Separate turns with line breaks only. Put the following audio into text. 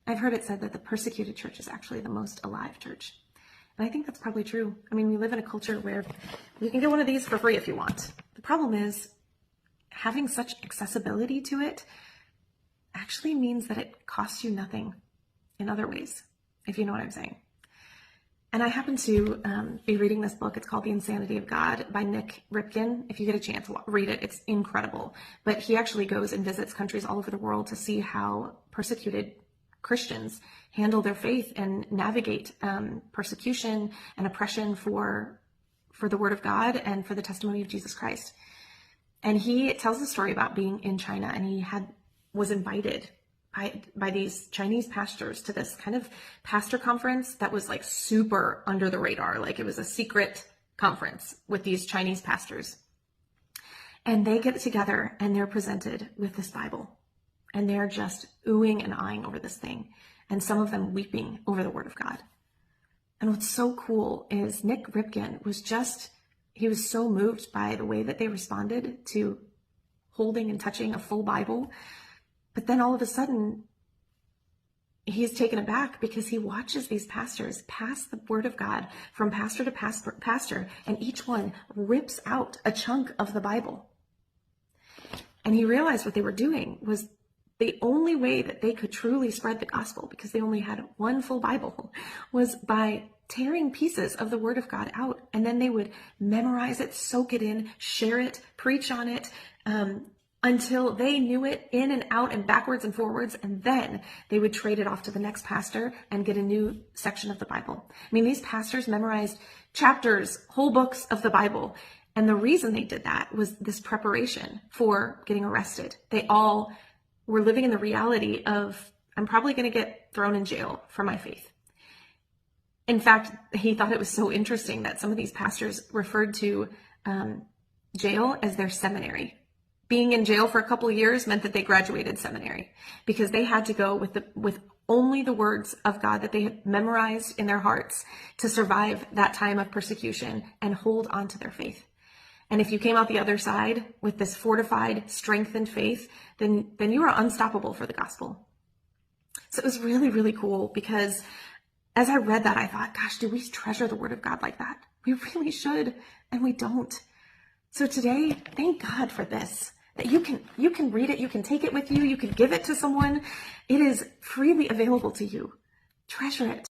I've heard it said that the persecuted church is actually the most alive church. And I think that's probably true. I mean, we live in a culture where you can get one of these for free if you want. The problem is having such accessibility to it actually means that it costs you nothing in other ways, if you know what I'm saying. And I happen to be reading this book. It's called The Insanity of God by Nick Ripken. If you get a chance, read it. It's incredible. But he actually goes and visits countries all over the world to see how persecuted Christians handle their faith and navigate persecution and oppression for the Word of God and for the testimony of Jesus Christ. And he tells the story about being in China, and he was invited by these Chinese pastors to this kind of pastor conference that was like super under the radar. Like it was a secret conference with these Chinese pastors. And they get together and they're presented with this Bible. And they're just oohing and eyeing over this thing. And some of them weeping over the Word of God. And what's so cool is Nick Ripken he was so moved by the way that they responded to holding and touching a full Bible. But then all of a sudden, he's taken aback because he watches these pastors pass the Word of God from pastor to pastor, and each one rips out a chunk of the Bible. And he realized what they were doing was the only way that they could truly spread the gospel, because they only had one full Bible, was by tearing pieces of the Word of God out. And then they would memorize it, soak it in, share it, preach on it, until they knew it in and out and backwards and forwards. And then they would trade it off to the next pastor and get a new section of the Bible. I mean, these pastors memorized chapters, whole books of the Bible. And the reason they did that was this preparation for getting arrested. They all were living in the reality of, I'm probably going to get thrown in jail for my faith. In fact, he thought it was so interesting that some of these pastors referred to jail as their seminary. Being in jail for a couple of years meant that they graduated seminary, because they had to go with only the words of God that they had memorized in their hearts to survive that time of persecution and hold on to their faith. And if you came out the other side with this fortified, strengthened faith, then you are unstoppable for the gospel. So it was really, really cool, because as I read that, I thought, gosh, do we treasure the Word of God like that? We really should, and we don't. So today, thank God for this, that you can read it, you can take it with you, you can give it to someone. It is freely available to you. Treasure it.